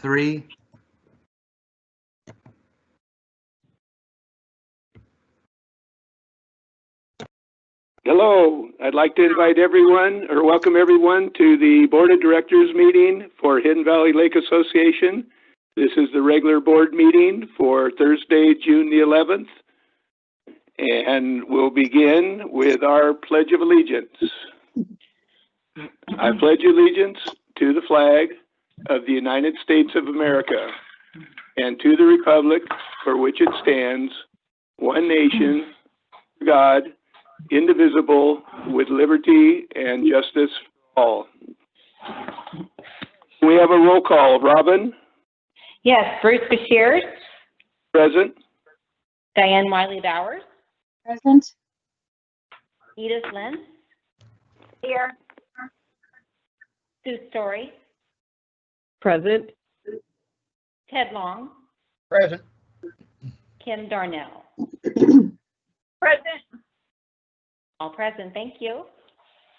3. Hello, I'd like to invite everyone or welcome everyone to the Board of Directors meeting for Hidden Valley Lake Association. This is the regular board meeting for Thursday, June the 11th. And we'll begin with our Pledge of Allegiance. I pledge allegiance to the flag of the United States of America and to the republic for which it stands, one nation, God, indivisible, with liberty and justice for all. We have a roll call. Robin? Yes, Bruce Bashir. Present. Diane Wiley-Bowers. Present. Edith Lynn. Here. Sue Story. Present. Ted Long. Present. Kim Darnell. Present. All present, thank you.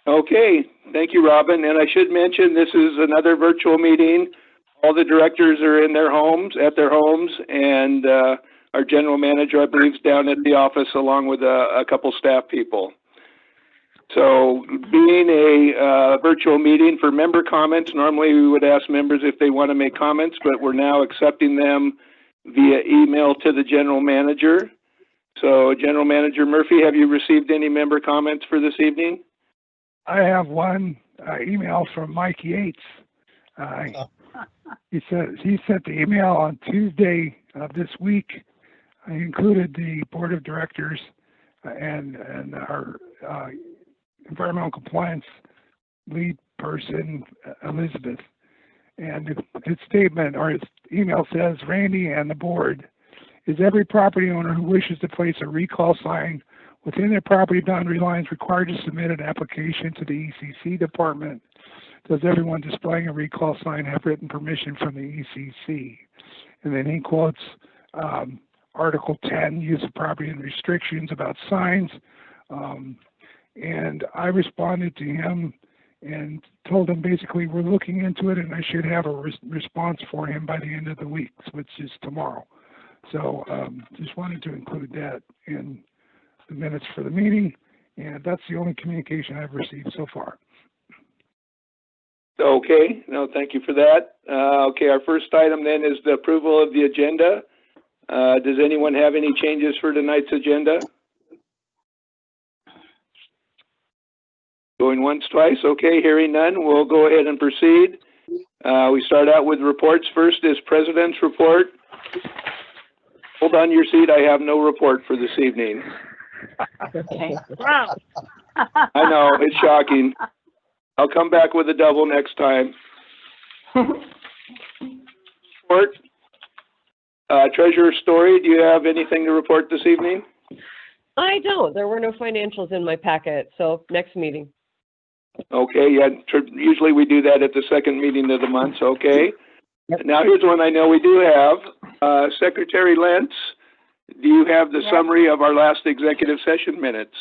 Okay, thank you, Robin. And I should mention this is another virtual meeting. All the directors are in their homes, and our general manager, I believe, is down at the office along with a couple staff people. So being a virtual meeting for member comments, normally we would ask members if they want to make comments, but we're now accepting them via email to the general manager. So General Manager Murphy, have you received any member comments for this evening? I have one email from Mike Yates. He sent the email on Tuesday of this week. I included the board of directors and our environmental compliance lead person, Elizabeth. And his statement or his email says, Randy and the board, is every property owner who wishes to place a recall sign within their property boundary lines required to submit an application to the ECC department? Does everyone displaying a recall sign have written permission from the ECC? And then he quotes Article 10, use of property and restrictions about signs. And I responded to him and told him basically we're looking into it and I should have a response for him by the end of the week, which is tomorrow. So just wanted to include that in the minutes for the meeting, and that's the only communication I've received so far. Okay, no, thank you for that. Okay, our first item then is the approval of the agenda. Does anyone have any changes for tonight's agenda? Going once, twice. Okay, hearing none, we'll go ahead and proceed. We start out with reports. First is President's report. Hold on your seat. I have no report for this evening. Okay. Wow. I know, it's shocking. I'll come back with a double next time. Report. Treasurer Story, do you have anything to report this evening? I don't. There were no financials in my packet, so next meeting. Okay, yeah, usually we do that at the second meeting of the month, okay. Yep. Now here's one I know we do have. Secretary Lentz, do you have the summary of our last executive session minutes?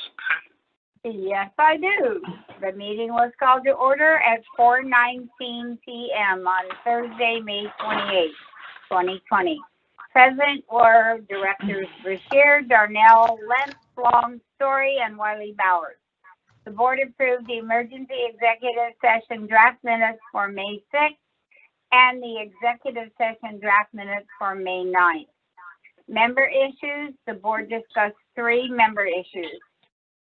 Yes, I do. The meeting was called to order at 4:19 p.m. on Thursday, May 28, 2020. Present were Directors Bashir, Darnell, Lentz, Long, Story, and Wiley-Bowers. The board approved the emergency executive session draft minutes for May 6th and the executive session draft minutes for May 9th. Member issues, the board discussed 3 member issues.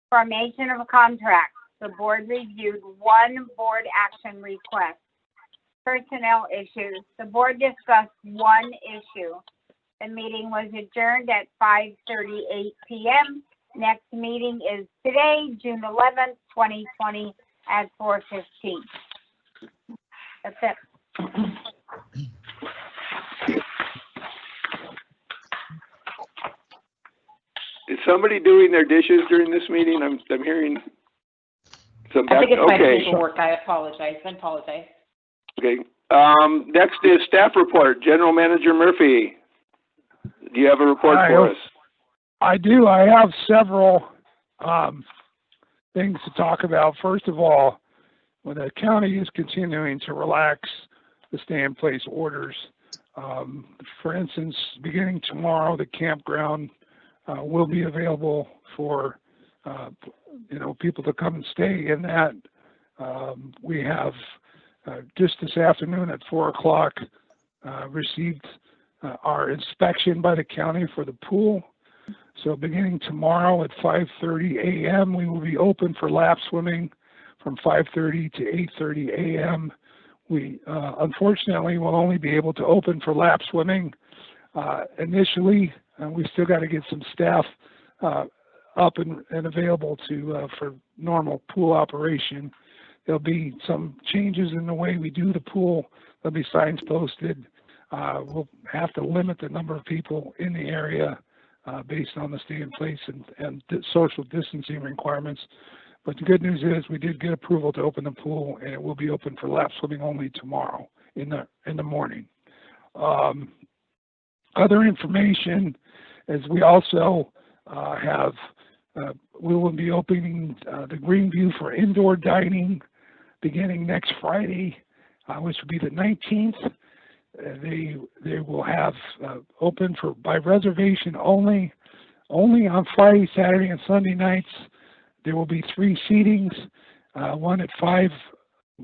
Formation of a contract, the board reviewed 1 board action request. Personnel issues, the board discussed 1 issue. The meeting was adjourned at 5:38 p.m. Next meeting is today, June 11th, 2020 at 4:15. That's it. Is somebody doing their dishes during this meeting? I'm hearing some I think it's my okay. paperwork. I apologize. Okay. Next is staff report. General Manager Murphy, do you have a report for us? I do. I have several things to talk about. First of all, when the county is continuing to relax the stay-in-place orders, For instance, beginning tomorrow, the campground will be available for people to come and stay in that. We have just this afternoon at 4 o'clock received our inspection by the county for the pool. So beginning tomorrow at 5:30 a.m., we will be open for lap swimming from 5:30 to 8:30 a.m. We unfortunately will only be able to open for lap swimming initially. We still got to get some staff up and available for normal pool operation. There'll be some changes in the way we do the pool. There'll be signs posted. We'll have to limit the number of people in the area based on the stay-in-place and social distancing requirements. But the good news is we did get approval to open the pool, and it will be open for lap swimming only tomorrow in the morning. Other information is we also we will be opening the Greenview for indoor dining beginning next Friday, which will be the 19th. They will have open by reservation only on Friday, Saturday, and Sunday nights. There will be 3 seatings, one at 5,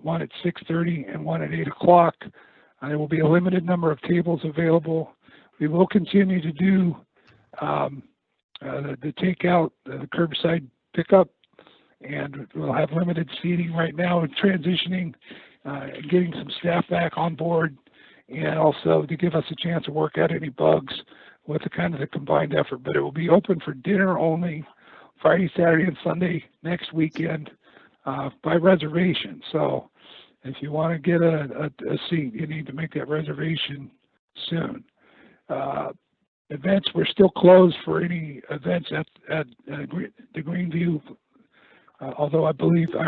one at 6:30, and one at 8 o'clock. There will be a limited number of tables available. We will continue to do the takeout, the curbside pickup, and we'll have limited seating right now. We're transitioning, getting some staff back on board, and also to give us a chance to work out any bugs with the combined effort. But it will be open for dinner only Friday, Saturday, and Sunday next weekend by reservation. So if you want to get a seat, you need to make that reservation soon. Events, we're still closed for any events at the Greenview, although I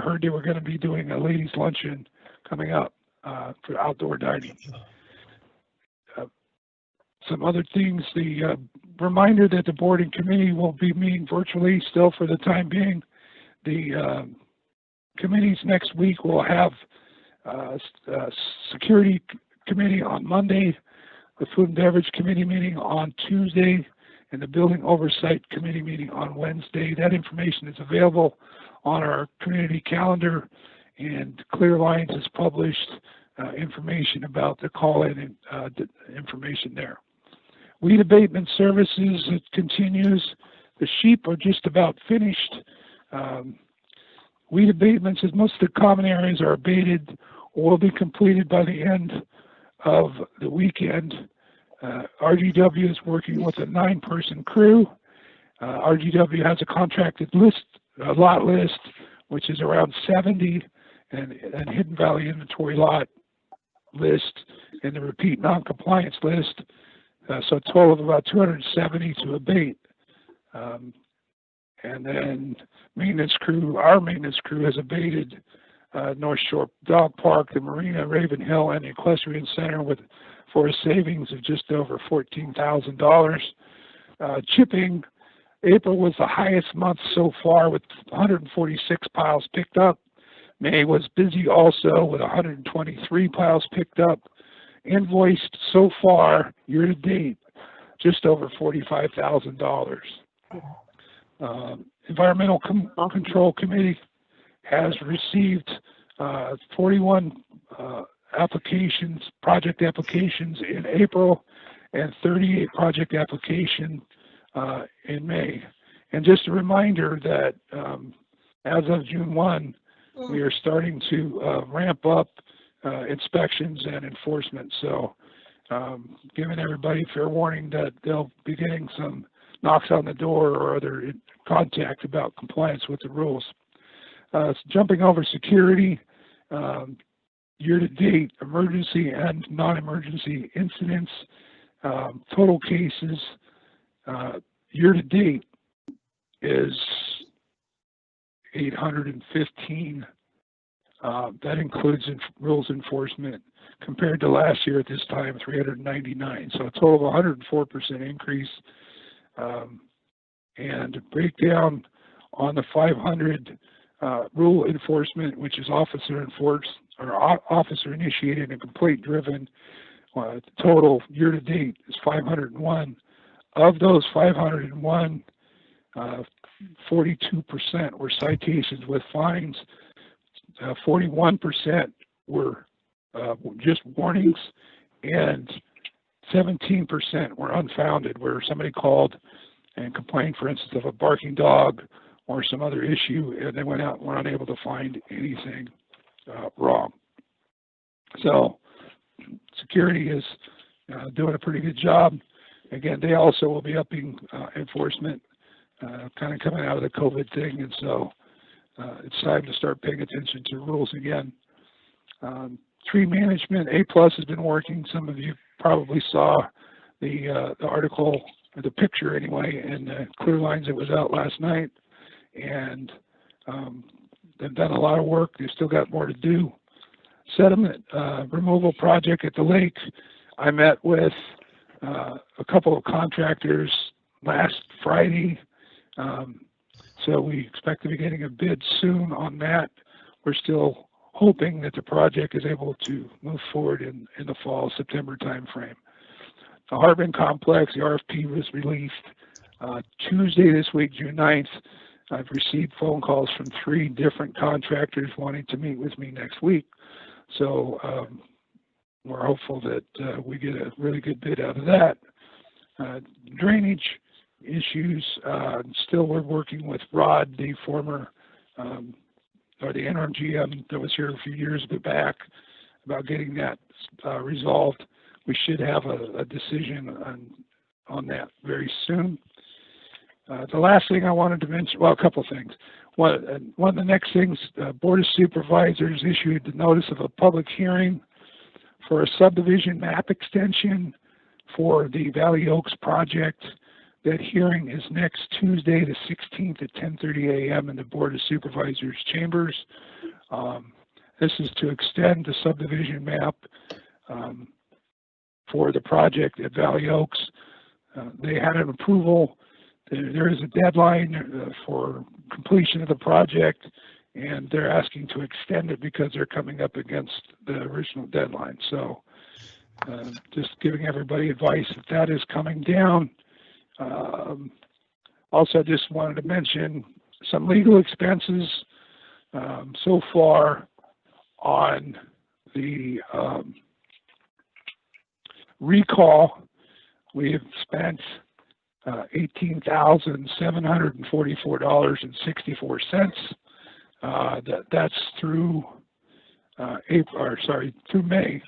heard they were going to be doing a ladies' luncheon coming up for outdoor dining. Some other things, the reminder that the board and committee will be meeting virtually still for the time being. The committees next week will have security committee on Monday, the food and beverage committee meeting on Tuesday, and the building oversight committee meeting on Wednesday. That information is available on our community calendar, and Clear Lines has published information about the call-in information there. Weed abatement services, it continues. The sheep are just about finished. Weed abatements, as most of the common areas are abated or will be completed by the end of the weekend. RGW is working with a 9-person crew. RGW has a contracted lot list, which is around 70, and Hidden Valley inventory lot list, and the repeat non-compliance list. So a total of about 270 to abate. And then our maintenance crew has abated North Shore Dog Park, the Marina, Raven Hill, and the Equestrian Center for a savings of just over $14,000. Chipping, April was the highest month so far with 146 piles picked up. May was busy also with 123 piles picked up. Invoiced so far, year to date, just over $45,000. Environmental Control Committee has received 41 project applications in April, and 38 project applications in May. And just a reminder that as of June 1, we are starting to ramp up inspections and enforcement. So giving everybody fair warning that they'll be getting some knocks on the door or other contact about compliance with the rules. Jumping over security, year-to-date emergency and non-emergency incidents, total cases year-to-date is 815. That includes rules enforcement. Compared to last year at this time, 399. So a total of 104% increase. And breakdown on the 500 rule enforcement, which is officer initiated and complaint driven, total year-to-date is 501. Of those 501, 42% were citations with fines. 41% were just warnings, and 17% were unfounded, where somebody called and complained, for instance, of a barking dog or some other issue, and they went out and were unable to find anything wrong. So security is doing a pretty good job. Again, they also will be upping enforcement, kind of coming out of the COVID thing, and so it's time to start paying attention to rules again. Tree management, A+ has been working. Some of you probably saw the article, or the picture anyway, in Clear Lines that was out last night, and they've done a lot of work. They've still got more to do. Sediment removal project at the lake. I met with a couple of contractors last Friday, so we expect to be getting a bid soon on that. We're still hoping that the project is able to move forward in the fall, September timeframe. The Harbin Complex, the RFP was released Tuesday this week, June 9th. I've received phone calls from 3 different contractors wanting to meet with me next week. So we're hopeful that we get a really good bid out of that. Drainage issues, still we're working with Rod, the former, or the interim GM that was here a few years back, about getting that resolved. We should have a decision on that very soon. The last thing I wanted to mention, well, a couple of things. One of the next things, Board of Supervisors issued the notice of a public hearing for a subdivision map extension for the Valley Oaks project. That hearing is next Tuesday, the 16th at 10:30 a.m. in the Board of Supervisors chambers. This is to extend the subdivision map for the project at Valley Oaks. They had an approval. There is a deadline for completion of the project, and they're asking to extend it because they're coming up against the original deadline. So just giving everybody advice that is coming down. Also, just wanted to mention some legal expenses so far on the recall. We have spent $18,744.64. That's through through May.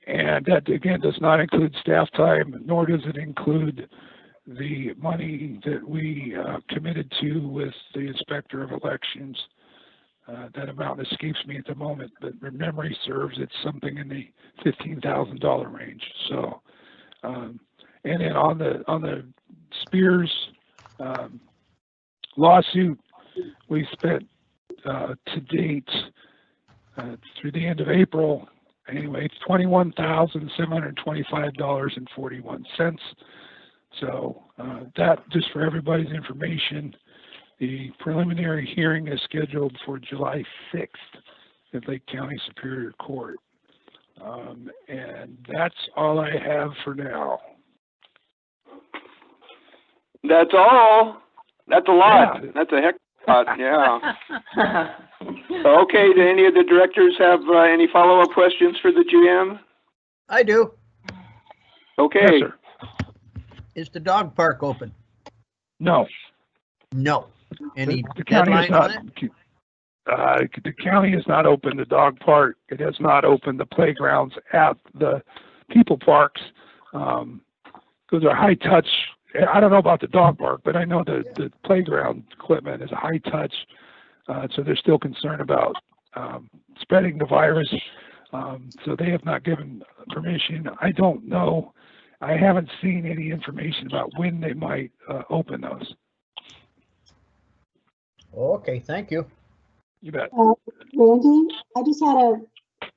And that, again, does not include staff time, nor does it include the money that we committed to with the Inspector of Elections. That amount escapes me at the moment, but if memory serves, it's something in the $15,000 range. So, and then on the Spears lawsuit, we spent to date through the end of April, anyway, it's $21,725.41. So that, just for everybody's information, the preliminary hearing is scheduled for July 6th at Lake County Superior Court. And that's all I have for now. That's all. That's a lot. Yeah. That's a heck of a lot, yeah. Okay, do any of the directors have any follow-up questions for the GM? I do. Okay. Yes, sir. Is the dog park open? No. No. Any The county is deadline not. on it? The county has not opened the dog park. It has not opened the playgrounds at the people parks. Those are high touch. I don't know about the dog park, but I know the playground equipment is a high touch. So they're still concerned about spreading the virus. So they have not given permission. I don't know. I haven't seen any information about when they might open those. Okay, thank you. You bet. Randy, I just had a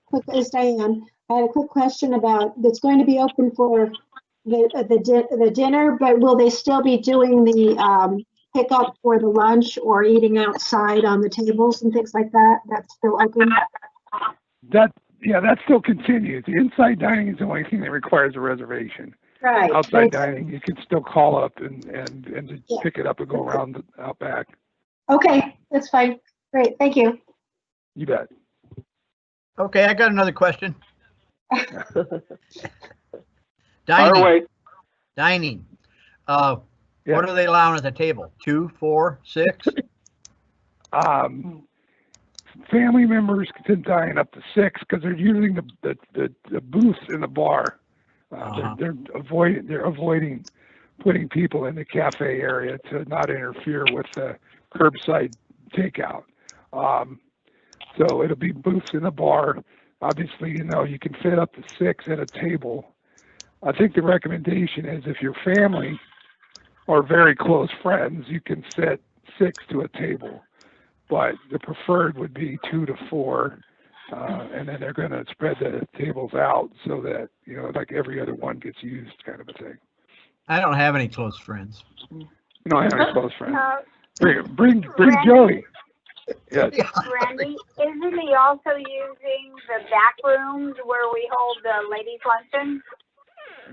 quick, it's Diane. I had a quick question about, that's going to be open for the dinner, but will they still be doing the pickup for the lunch or eating outside on the tables and things like that? That's still open? That Yeah, that still continues. The inside dining is the only thing that requires a reservation. Right. Outside right. dining, you can still call up and just Yeah. pick it up and go around out back. Okay, that's fine. Great, thank you. You bet. Okay, I got another question. Fire Dining, away. dining. Yeah. What are they allowing at the table? 2, 4, 6? Family members can dine up to 6 because they're using the booths in the bar. Uh-huh. They're avoiding putting people in the cafe area to not interfere with the curbside takeout. So it'll be booths in the bar. Obviously, you can fit up to 6 at a table. I think the recommendation is if your family or very close friends, you can sit 6 to a table. But the preferred would be 2 to 4, and then they're going to spread the tables out so that like every other one gets used, kind of a thing. I don't have any close friends. You don't have any close friends. Bring Randy? Joey. Yes. Randy, isn't he also using the back rooms where we hold the ladies' luncheon?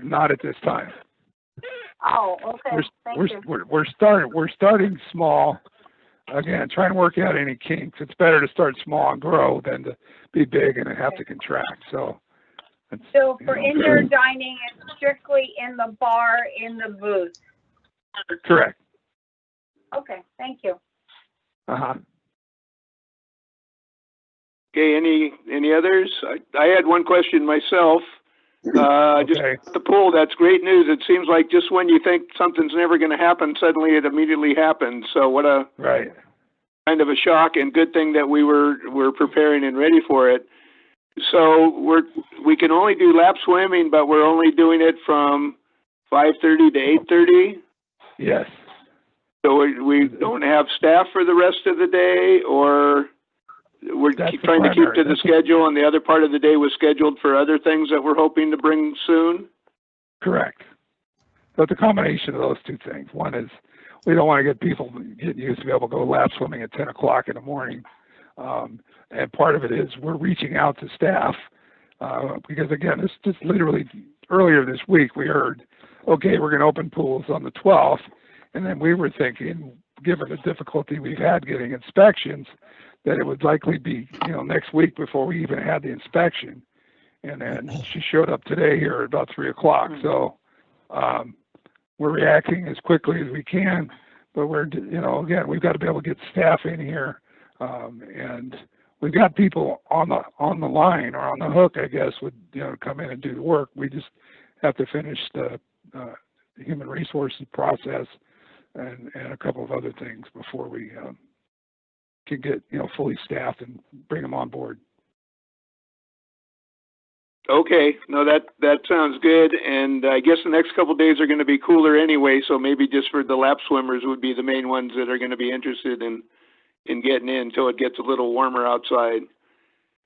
Not at this time. Oh, okay, thank you. We're starting small. Again, trying to work out any kinks. It's better to start small and grow than to be big and have to contract. So For indoor dining, it's strictly in the bar, in the booth. correct. Okay, thank you. Uh-huh. Okay, any others? I had one question myself. Just Okay. the pool, that's great news. It seems like just when you think something's never going to happen, suddenly it immediately happens. So what a Right. kind of a shock, and good thing that we're preparing and ready for it. So we can only do lap swimming, but we're only doing it from 5:30 to 8:30. Yes. So we don't have staff for the rest of the day, or we're That's the trying to keep primary. to the schedule, and the other part of the day was scheduled for other things that we're hoping to bring soon? Correct. So it's a combination of those two things. One is we don't want to get people getting used to be able to go lap swimming at 10 o'clock in the morning. And part of it is we're reaching out to staff because, again, this just literally earlier this week we heard, okay, we're going to open pools on the 12th. And then we were thinking, given the difficulty we've had getting inspections, that it would likely be, next week before we even had the inspection. And then she showed up today here at about 3 o'clock. So we're reacting as quickly as we can, but we're, again, we've got to be able to get staff in here. And we've got people on the line or on the hook, I guess, would, come in and do the work. We just have to finish the human resources process and a couple of other things before we can get fully staffed and bring them on board. Okay, no, that sounds good, and I guess the next couple of days are going to be cooler anyway, so maybe just for the lap swimmers would be the main ones that are going to be interested in getting in until it gets a little warmer outside.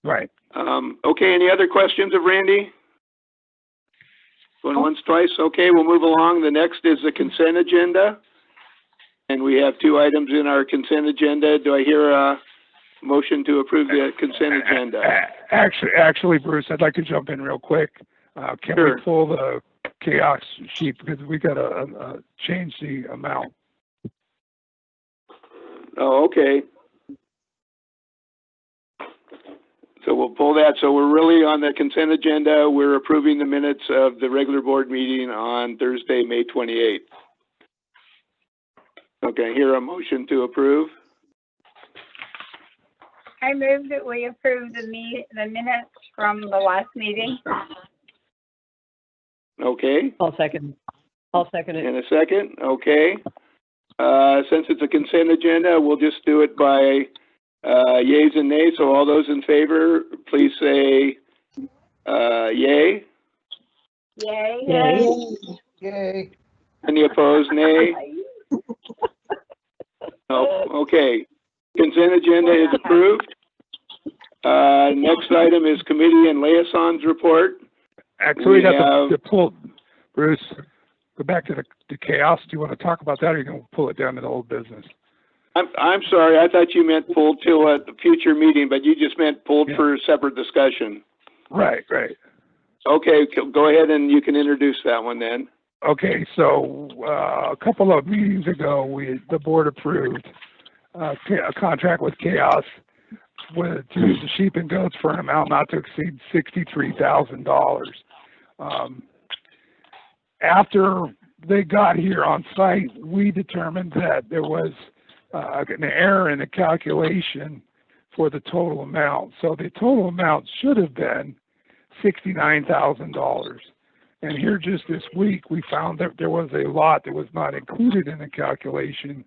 Right. Okay, any other questions of Randy? Going once, twice? Okay, we'll move along. The next is the consent agenda. And we have 2 items in our consent agenda. Do I hear a motion to approve the consent agenda? Actually, Bruce, I'd like to jump in real quick. Can Sure. we pull the chaos sheet because we got to change the amount? Oh, okay. So we'll pull that. So we're really on the consent agenda. We're approving the minutes of the regular board meeting on Thursday, May 28th. Okay, here a motion to approve. I move that we approve the minutes from the last meeting. Okay, I'll second it. in a second. Okay. Since it's a consent agenda, we'll just do it by yays and nays. So all those in favor, please say yay. Yay. Yay. Yay. Any opposed, nay? No. Okay. Consent agenda is approved. Next item is committee and liaisons report. Actually, we got have- to pull, Bruce, go back to the chaos. Do you want to talk about that, or are you going to pull it down to the old business? I'm sorry, I thought you meant pulled till a future meeting, but you just meant pulled Yeah. for separate discussion. Right. Okay, go ahead and you can introduce that one then. Okay, so a couple of meetings ago, the board approved a contract with Chaos to use the sheep and goats for an amount not to exceed $63,000. After they got here on site, we determined that there was an error in the calculation for the total amount. So the total amount should have been $69,000. And here just this week, we found that there was a lot that was not included in the calculation.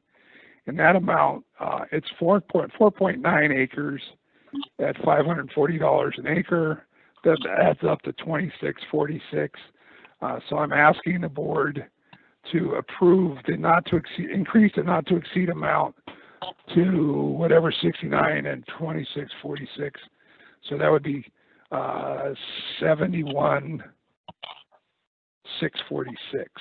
And that amount, it's 4.9 acres at $540 an acre. That adds up to $26.46. So I'm asking the board to approve the increase the not to exceed amount to whatever 69 and 26.46. So that would be 71,646.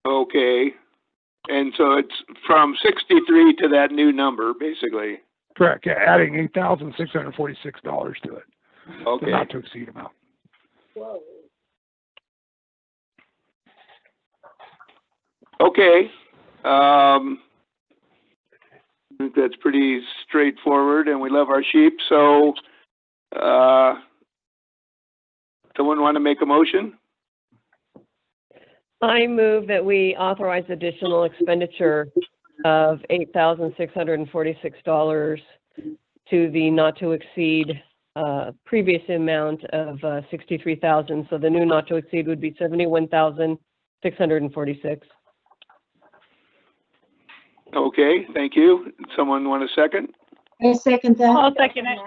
Okay, and so it's from 63 to that new number, basically. Correct. Yeah, adding $8,646 to it. Okay. The not to exceed amount. Okay. I think that's pretty straightforward, and we love our sheep. So, someone want to make a motion? I move that we authorize additional expenditure of $8,646 to the not to exceed previous amount of $63,000. So the new not to exceed would be $71,646. Okay, thank you. Someone want a second? I second that. I'll second it.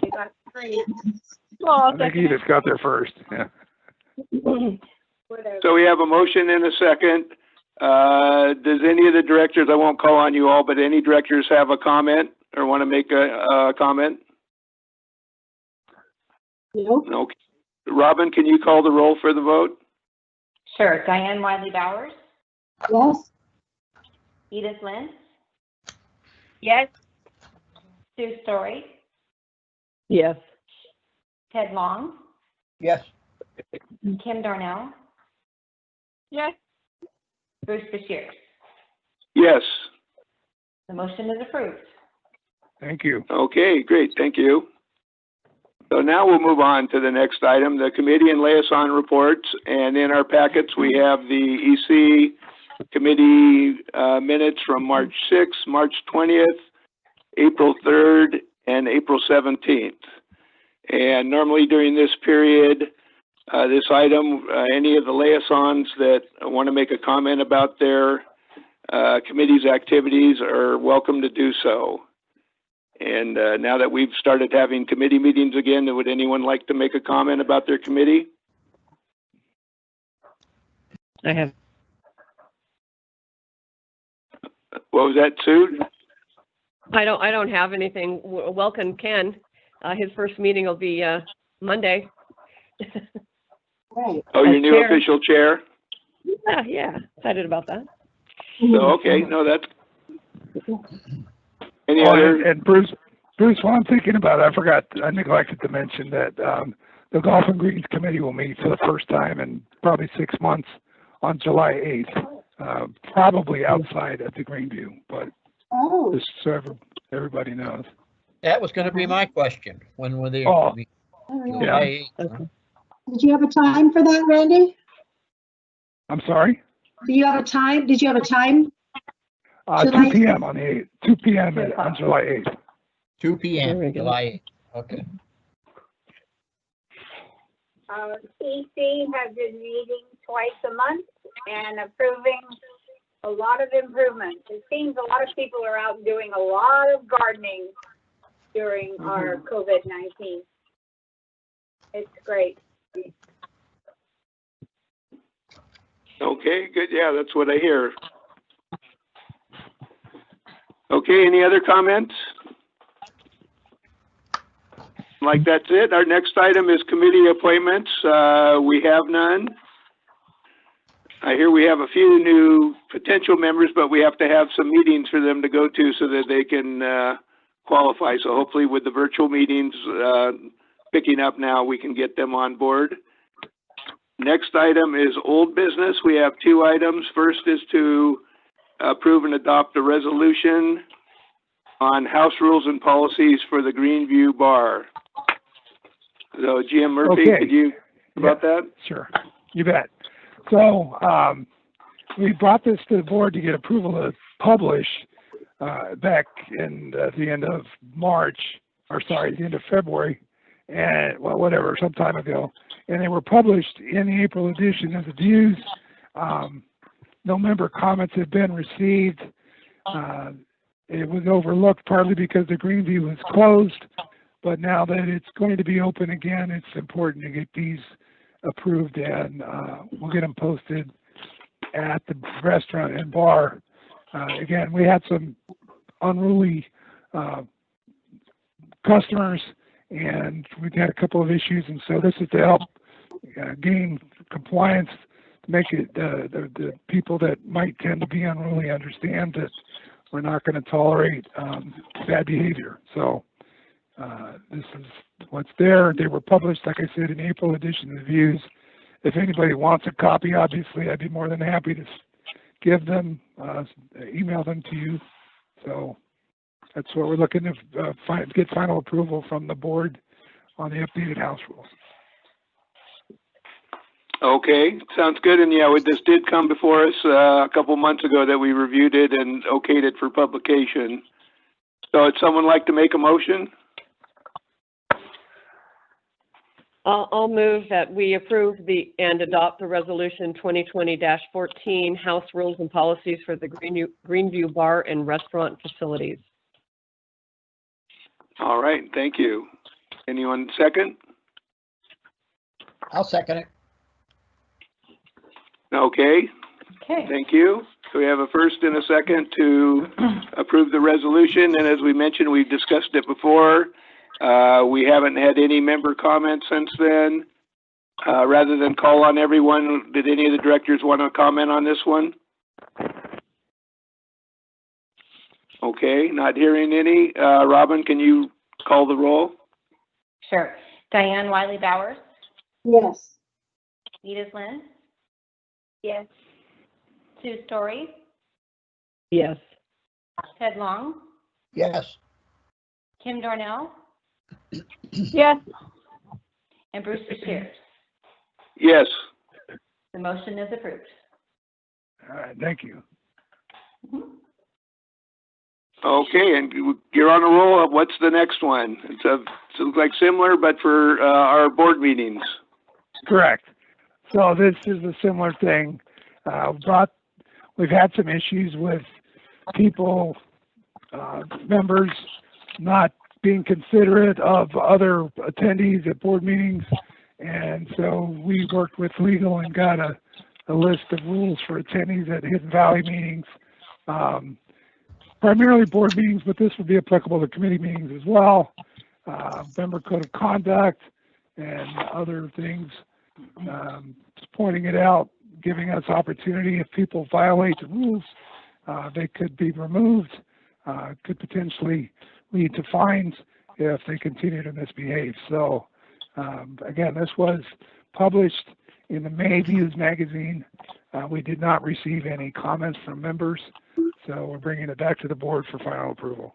You got three. I think Edith got there first. Yeah. Whatever. So we have a motion and a second. Does any of the directors, I won't call on you all, but any directors have a comment or want to make a comment? Nope. Okay. Robin, can you call the roll for the vote? Sure. Diane Wiley Bowers, Yes. Edith Lynn, Yes, Sue Story, Yes. Ted Long, Yes. Kim Darnell, yes, Bruce Bashir. Yes. The motion is approved. Thank you. Okay, great. Thank you. So now we'll move on to the next item, the committee and liaison reports. And in our packets, we have the EC committee minutes from March 6th, March 20th, April 3rd, and April 17th. And normally during this period, this item, any of the liaisons that want to make a comment about their committee's activities are welcome to do so. And now that we've started having committee meetings again, would anyone like to make a comment about their committee? I have. What was that, Sue? I don't have anything. Welcome Ken. His first meeting will be Monday. Right. Oh, your As new chair. official chair? Yeah, excited about that. So, okay, no, that's... Any Oh, other? and Bruce, while I'm thinking about it, I neglected to mention that the Golf and Greens Committee will meet for the first time in probably 6 months on July 8th, probably outside at the Greenview, but Oh, just so everybody knows. That was going to be my question. When were they? Oh. oh, yeah. July 8th, huh? Okay. Did you have a time for that, Randy? I'm sorry? Do you have a time? Did you have a time? 2 July- p.m. on the 8th, 2 p.m. on July 8th. 2 There p.m., we go. July 8th. Okay. EC has been meeting twice a month and approving a lot of improvements. It seems a lot of people are out doing a lot of gardening during our COVID-19. It's great. Okay, good. Yeah, that's what I hear. Okay, any other comments? Like that's it. Our next item is committee appointments. We have none. I hear we have a few new potential members, but we have to have some meetings for them to go to so that they can qualify. So hopefully with the virtual meetings picking up now, we can get them on board. Next item is old business. We have 2 items. First is to approve and adopt a resolution on house rules and policies for the Greenview Bar. So Jim Murphy, Okay. could you about that? Sure, you bet. So, we brought this to the board to get approval to publish, back in the end of March, or sorry, the end of February, and, well, whatever, some time ago. And they were published in the April edition of the Views. No member comments had been received. It was overlooked partly because the Greenview was closed, but now that it's going to be open again, it's important to get these approved, and we'll get them posted at the restaurant and bar. Again, we had some unruly customers, and we've had a couple of issues, and so this is to help gain compliance, to make it the people that might tend to be unruly understand that we're not going to tolerate bad behavior. So this is what's there. They were published, like I said, in April edition of the Views. If anybody wants a copy, obviously, I'd be more than happy to give them, email them to you. So that's what we're looking to get final approval from the board on the updated house rules. Okay, sounds good. And yeah, this did come before us a couple months ago that we reviewed it and okayed it for publication. So would someone like to make a motion? I'll move that we approve and adopt the resolution 2020-14 house rules and policies for the Greenview Bar and Restaurant facilities. All right, thank you. Anyone second? I'll second it. Okay, Okay. thank you. So we have a first and a second to approve the resolution, and as we mentioned, we've discussed it before. We haven't had any member comments since then. Rather than call on everyone, did any of the directors want to comment on this one? Okay, not hearing any. Robin, can you call the roll? Sure. Diane Wiley Bowers, Yes. Edith Lynn, Yes. Sue Story, Yes. Ted Long, Yes. Kim Darnell, Yes. and Bruce Shears. Yes. The motion is approved. all right, thank you. Mhm. Okay, and you're on a roll. What's the next one? It's like similar, but for our board meetings. Correct. So this is a similar thing. We've had some issues with people, members not being considerate of other attendees at board meetings. And so we worked with legal and got a list of rules for attendees at Hidden Valley meetings. Primarily board meetings, but this would be applicable to committee meetings as well. Member code of conduct and other things. Just pointing it out, giving us opportunity if people violate the rules, they could be removed, could potentially lead to fines if they continue to misbehave. So again, this was published in the May Views magazine. We did not receive any comments from members, so we're bringing it back to the board for final approval.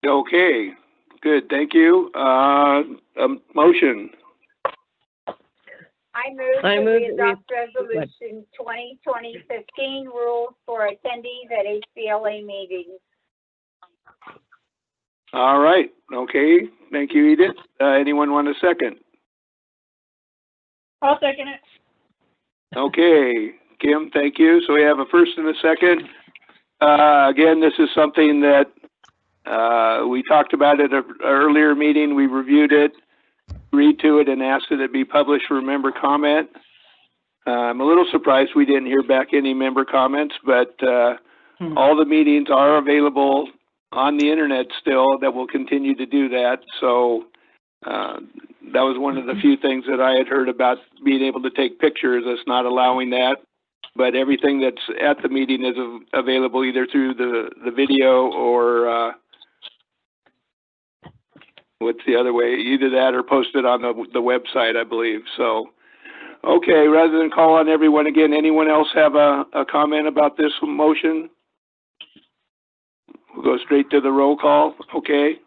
Okay, good, thank you. Motion. I move I that move we that we- adopt resolution 2020-15 rules for attendees at HCLA meetings. All right, okay, thank you, Edith. Anyone want a second? I'll second it. Okay, Kim, thank you. So we have a first and a second. Again, this is something that we talked about at an earlier meeting. We reviewed it, agreed to it, and asked that it be published for member comment. I'm a little surprised we didn't hear back any member comments, but all the meetings are available on the internet still. That will continue to do that. So that was one of the few things that I had heard about being able to take pictures. It's not allowing that. But everything that's at the meeting is available either through the video or, what's the other way? Either that or posted on the website, I believe. So, okay, rather than call on everyone again, anyone else have a comment about this motion? We'll go straight to the roll call. Okay.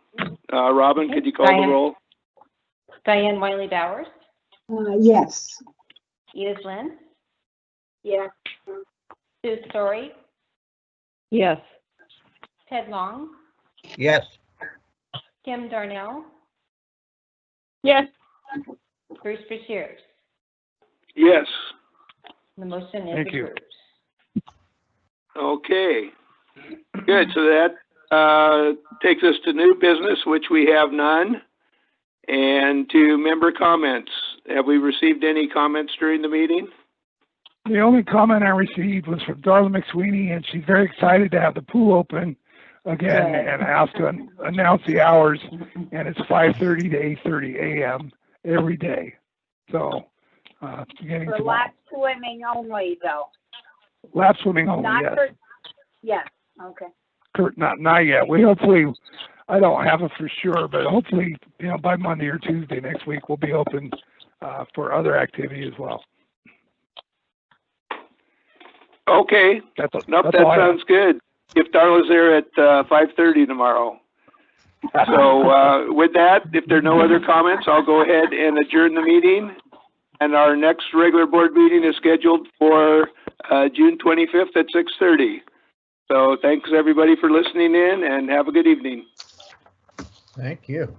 Robin, could you call the Diane. roll? Diane Wiley Bowers, Yes. Edith Lynn, Yes. Sue Story, Yes. Ted Long, Yes. Kim Darnell, Yes. Bruce Rushiers. Yes. The motion is Thank you. approved. Okay. Good. So that takes us to new business, which we have none. And to member comments. Have we received any comments during the meeting? The only comment I received was from Darla McSweeney, and she's very excited to have the pool open again, Good. and asked to announce the hours, and it's 5:30 to 8:30 a.m. every day. So, beginning For tomorrow. lap swimming only, though. Lap swimming only, Not yes. for, yes, okay. Kurt, not yet. We hopefully, I don't have it for sure, but hopefully, by Monday or Tuesday next week, we'll be open for other activity as well. Okay. That's Nope, that's that all I have. sounds good. If Darla's there at 5:30 tomorrow. So with that, if there are no other comments, I'll go ahead and adjourn the meeting. And our next regular board meeting is scheduled for June 25th at 6:30. So thanks everybody for listening in, and have a good evening. Thank you.